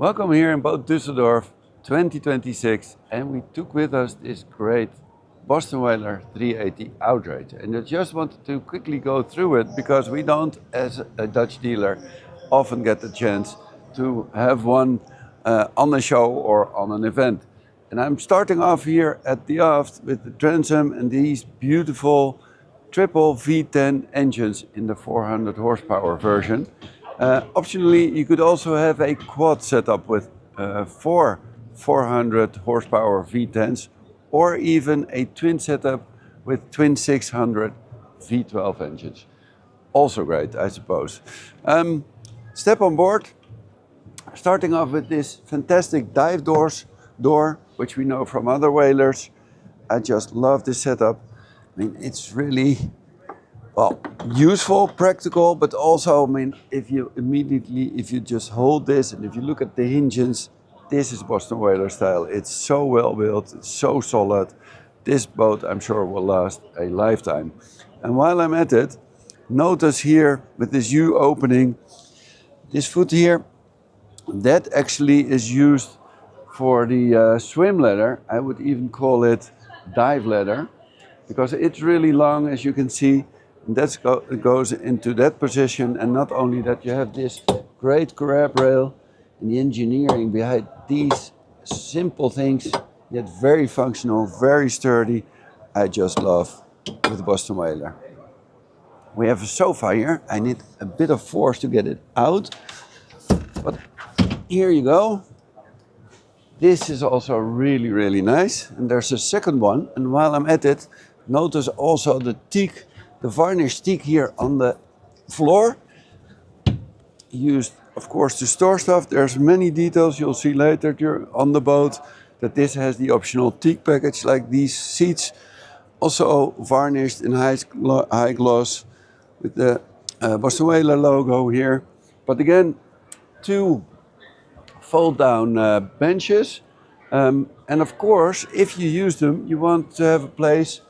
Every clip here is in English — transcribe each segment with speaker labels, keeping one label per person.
Speaker 1: Welcome here in boat Düsseldorf 2026, and we took with us this great Boston Whaler 380 Outrage. And I just wanted to quickly go through it because we don't, as a Dutch dealer, often get the chance to have one on a show or on an event. And I'm starting off here at the aft with the transom and these beautiful triple V10 engines in the 400 horsepower version. Optionally, you could also have a quad setup with four 400 horsepower V10s, or even a twin setup with twin 600 V12 engines. Also great, I suppose. Step on board, starting off with this fantastic dive door, which we know from other whalers. I just love this setup. I mean, it's really, well, useful, practical, but also, I mean, if you just hold this and if you look at the hinges, this is Boston Whaler style. It's so well built, it's so solid. This boat, I'm sure, will last a lifetime. And while I'm at it, notice here with this U opening, this foot here, that actually is used for the swim ladder. I would even call it dive ladder, because it's really long, as you can see. And it goes into that position, and not only that, you have this great grab rail and the engineering behind these simple things, yet very functional, very sturdy. I just love with the Boston Whaler. We have a sofa here. I need a bit of force to get it out, but here you go. This is also really, really nice. And there's a second one, and while I'm at it, notice also the teak, the varnish teak here on the floor, used of course to store stuff. There's many details you'll see later on the boat, that this has the optional teak package, like these seats, also varnished in high gloss with the Boston Whaler logo here. But again, two fold down benches, and of course, if you use them, you want to have a place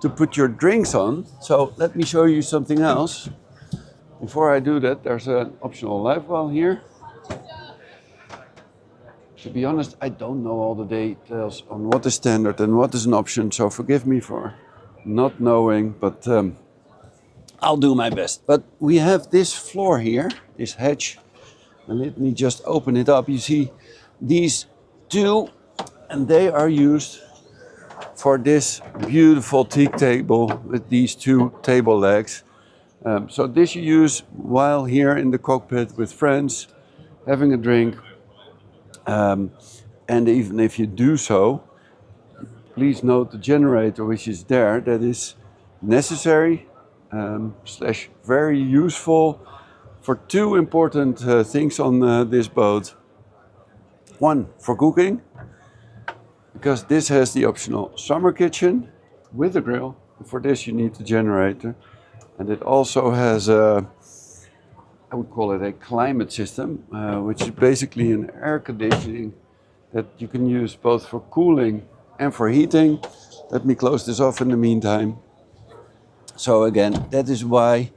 Speaker 1: to put your drinks on. So let me show you something else. Before I do that, there's an optional live well here. To be honest, I don't know all the details on what is standard and what is an option, so forgive me for not knowing, but I'll do my best. But we have this floor here, this hatch, and let me just open it up. You see these two, and they are used for this beautiful teak table with these two table legs. So this you use while here in the cockpit with friends, having a drink. And even if you do so, please note the generator which is there, that is necessary / very useful for two important things on this boat. One, for cooking, because this has the optional summer kitchen with a grill. For this you need the generator. And it also has a, I would call it a climate system, which is basically an air conditioning that you can use both for cooling and for heating. Let me close this off in the meantime. So again, that is why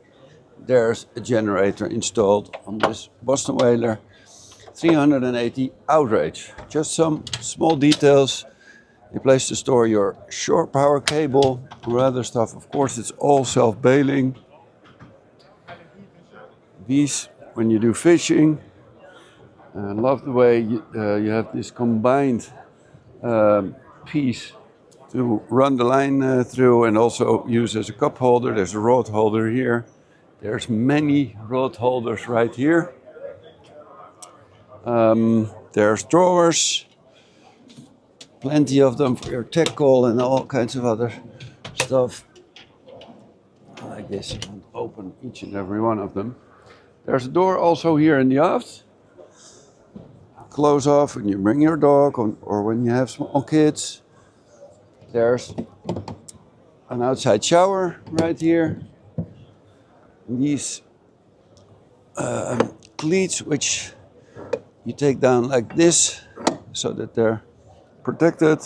Speaker 1: there's a generator installed on this Boston Whaler 380 Outrage. Just some small details. A place to store your shore power cable or other stuff. Of course, it's all self-bailing. These, when you do fishing, I love the way you have this combined piece to run the line through, and also use as a cup holder. There's a rod holder here. There's many rod holders right here. There's drawers. Plenty of them for your tackle and all kinds of other stuff. Like this, you can open each and every one of them. There's a door also here in the aft. Close off when you bring your dog or when you have small kids. There's an outside shower right here. These cleats, which you take down like this, so that they're protected.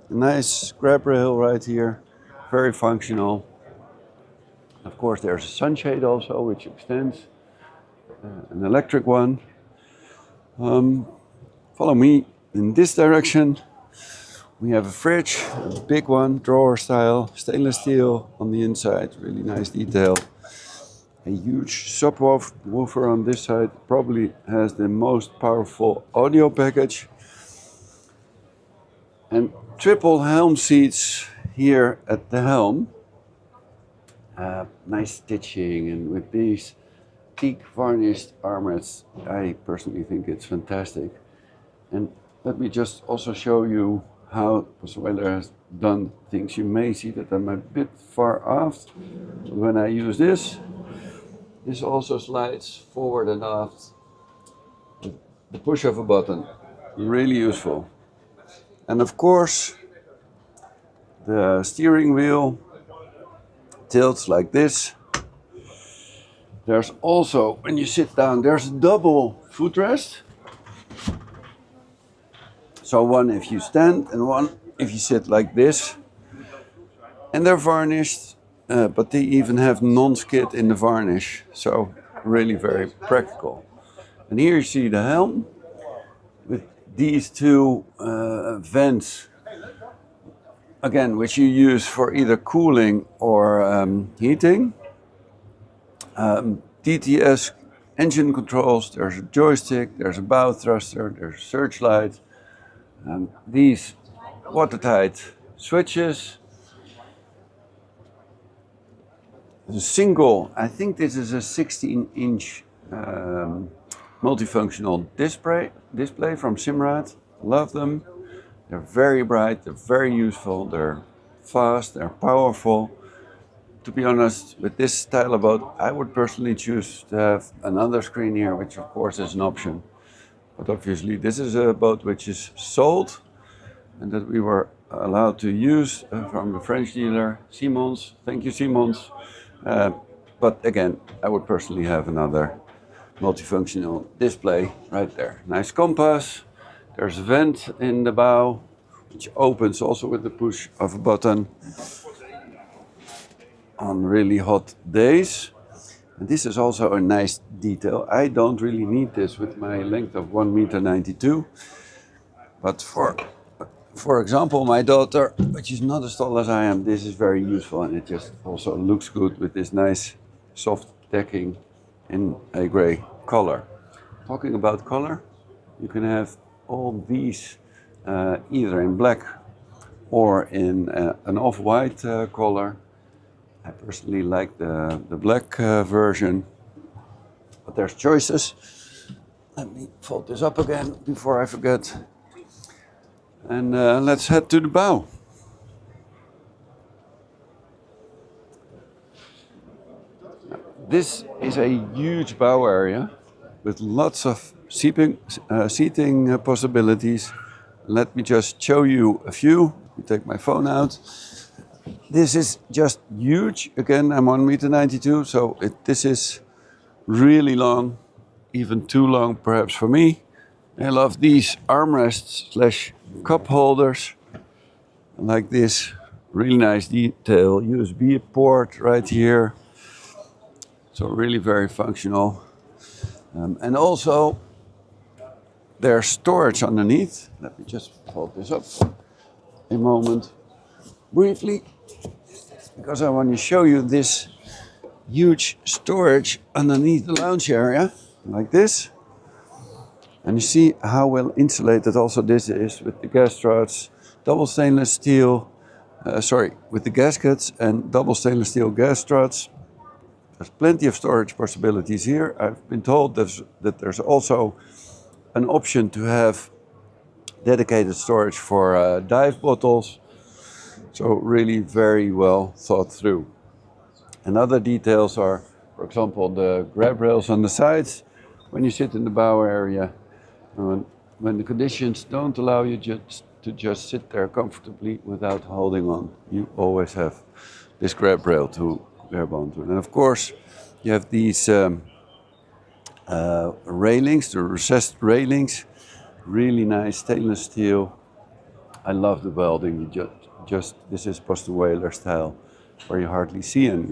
Speaker 1: A nice grab rail right here, very functional. Of course, there's a sunshade also, which extends, an electric one. Follow me in this direction. We have a fridge, a big one, drawer style, stainless steel on the inside, really nice detail. A huge subwoofer on this side, probably has the most powerful audio package. And triple helm seats here at the helm. Nice stitching, and with these teak varnished armrests, I personally think it's fantastic. And let me just also show you how Bosweiler has done things. You may see that I'm a bit far aft. When I use this also slides forward and aft with the push of a button. Really useful. And of course, the steering wheel tilts like this. There's also, when you sit down, there's a double footrest. So one if you stand and one if you sit like this. And they're varnished, but they even have non-skid in the varnish. So really very practical. And here you see the helm with these two vents, again, which you use for either cooling or heating. DTS engine controls, there's a joystick, there's a bow thruster, there's a searchlight. These watertight switches. There's a single, I think this is a 16-inch multifunctional display from Simrad. Love them. They're very bright, they're very useful, they're fast, they're powerful. To be honest, with this style of boat, I would personally choose to have another screen here, which of course is an option. But obviously this is a boat which is sold and that we were allowed to use from the French dealer, Simons. Thank you, Simons. But again, I would personally have another multifunctional display right there. Nice compass. There's a vent in the bow, which opens also with the push of a button on really hot days. And this is also a nice detail. I don't really need this with my length of 1.92 meters. But for example, my daughter, which is not as tall as I am, this is very useful, and it just also looks good with this nice soft decking in a gray color. Talking about color, you can have all these either in black or in an off-white color. I personally like the black version, but there's choices. Let me fold this up again before I forget. And let's head to the bow. This is a huge bow area with lots of seating possibilities. Let me just show you a few. Let me take my phone out. This is just huge. Again, I'm 1.92 meters, so this is really long, even too long perhaps for me. I love these armrests / cup holders, like this. Really nice detail. USB port right here. So really very functional. And also there's storage underneath. Let me just hold this up a moment briefly, because I want to show you this huge storage underneath the lounge area, like this. And you see how well insulated also this is with the gas struts, double stainless steel, with the gaskets and double stainless steel gas struts. There's plenty of storage possibilities here. I've been told that there's also an option to have dedicated storage for dive bottles. So really very well thought through. And other details are, for example, the grab rails on the sides. When you sit in the bow area, when the conditions don't allow you to just sit there comfortably without holding on, you always have this grab rail to grab onto. And of course, you have these railings, the recessed railings, really nice stainless steel. I love the welding. This is Bosweiler style, where you hardly see any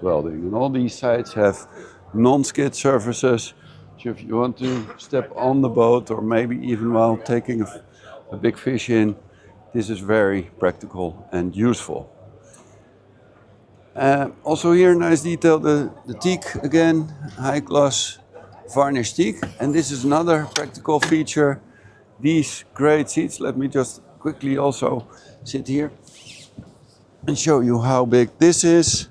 Speaker 1: welding. And all these sides have non-skid surfaces, So if you want to step on the boat or maybe even while taking a big fish in, this is very practical and useful. Also here, nice detail, the teak again, high gloss varnish teak. And this is another practical feature. These great seats, let me just quickly also sit here and show you how big this is.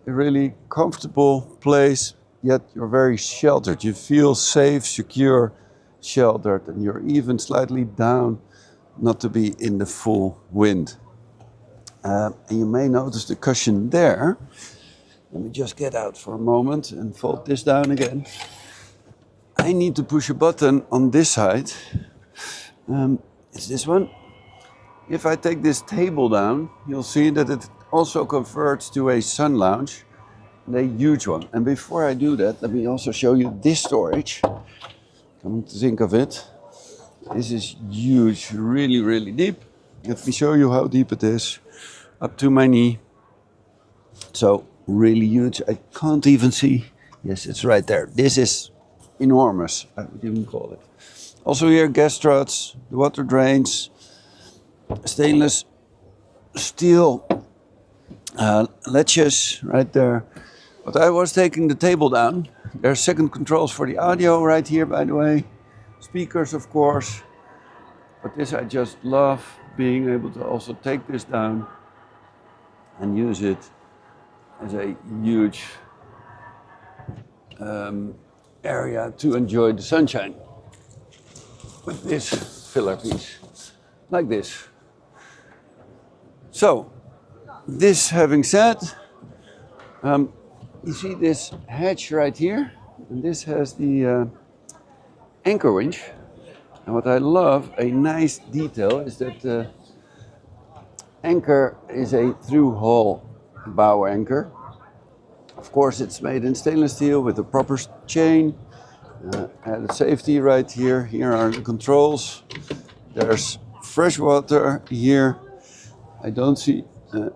Speaker 1: A really comfortable place, yet you're very sheltered. You feel safe, secure, sheltered, and you're even slightly down not to be in the full wind. And you may notice the cushion there. Let me just get out for a moment and fold this down again. I need to push a button on this side. It's this one. If I take this table down, you'll see that it also converts to a sun lounge, and a huge one. And before I do that, let me also show you this storage. Come to think of it, this is huge, really, really deep. Let me show you how deep it is. Up to my knee. So really huge. I can't even see. Yes, it's right there. This is enormous, I would even call it. Also here, gas struts, the water drains, stainless steel latches right there. But I was taking the table down. There's second controls for the audio right here, by the way. Speakers, of course. But this, I just love being able to also take this down and use it as a huge area to enjoy the sunshine with this filler piece, like this. So, this having said, you see this hatch right here, and this has the anchor winch. And what I love, a nice detail, is that the anchor is a through-hull bow anchor. Of course, it's made in stainless steel with a proper chain. Added safety right here. Here are the controls. There's fresh water here. I don't see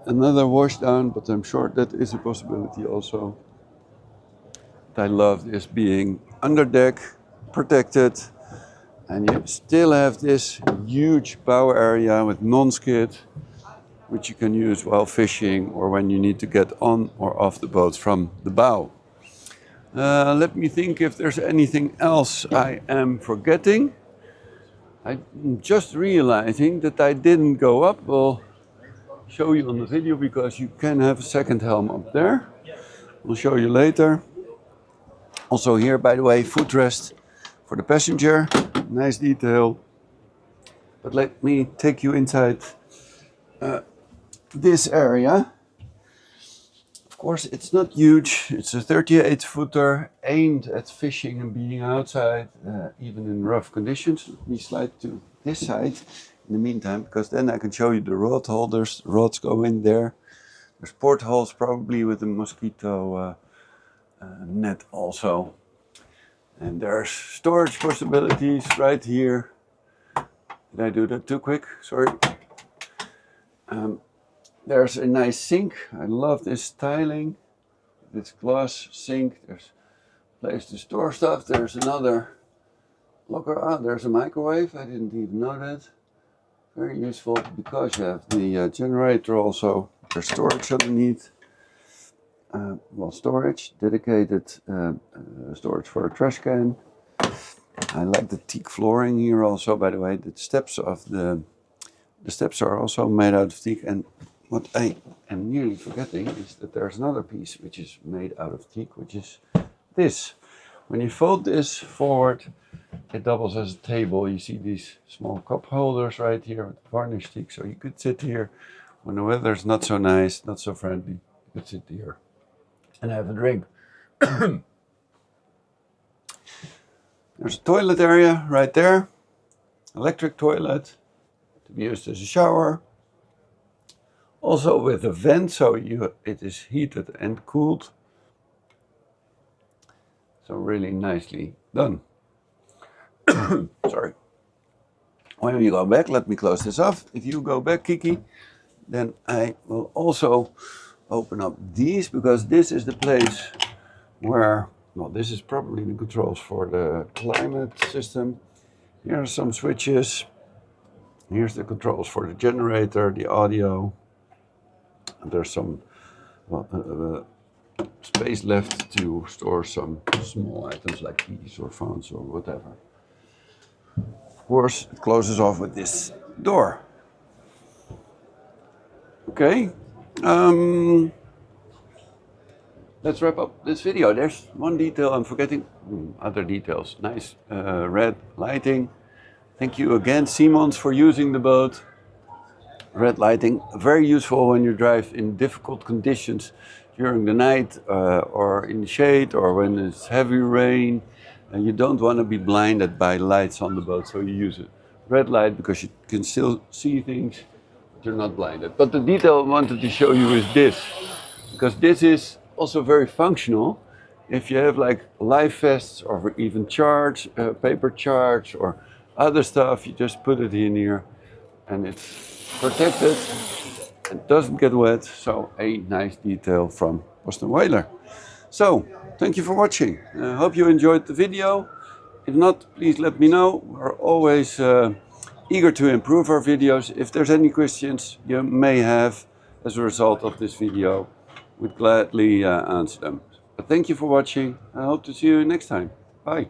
Speaker 1: another washdown, but I'm sure that is a possibility also. I love this being under deck, protected, and you still have this huge bow area with non-skid, which you can use while fishing or when you need to get on or off the boat from the bow. Let me think if there's anything else I am forgetting. I'm just realizing that I didn't go up. We'll show you on the video because you can have a second helm up there. We'll show you later. Also here, by the way, footrest for the passenger. Nice detail. But let me take you inside this area. Of course, it's not huge. It's a 38-footer aimed at fishing and being outside, even in rough conditions. Let me slide to this side in the meantime, because then I can show you the rod holders. The rods go in there. There's portholes, probably with a mosquito net also. And there's storage possibilities right here. Did I do that too quick? Sorry. There's a nice sink. I love this tiling. This glass sink. There's a place to store stuff. There's another locker. Ah, there's a microwave. I didn't even know that. Very useful because you have the generator also. There's storage underneath. Well, storage, dedicated storage for a trash can. I like the teak flooring here also, by the way. The steps of the steps are also made out of teak. And what I am nearly forgetting is that there's another piece which is made out of teak, which is this. When you fold this forward, it doubles as a table. You see these small cup holders right here with varnish teak, so you could sit here when the weather's not so nice, not so friendly. You could sit here and have a drink. There's a toilet area right there, electric toilet to be used as a shower. Also with a vent, so it is heated and cooled. So really nicely done. Sorry. When you go back, let me close this off. If you go back, Kiki, then I will also open up these, because this is the place where well, this is probably the controls for the climate system. Here are some switches. Here's the controls for the generator, the audio. And there's some space left to store some small items like keys or phones or whatever. Of course, it closes off with this door. Okay, let's wrap up this video. There's one detail I'm forgetting. Other details. Nice red lighting. Thank you again, Simons, for using the boat. Red lighting, very useful when you drive in difficult conditions during the night or in the shade or when it's heavy rain and you don't want to be blinded by lights on the boat, so you use a red light because you can still see things, but you're not blinded. But the detail I wanted to show you is this, because this is also very functional. If you have like life vests or even charts, paper charts or other stuff, you just put it in here and it's protected. It doesn't get wet, so a nice detail from Boston Whaler. So, thank you for watching. I hope you enjoyed the video. If not, please let me know. We're always eager to improve our videos. If there's any questions you may have as a result of this video, we'd gladly answer them. But thank you for watching. I hope to see you next time. Bye.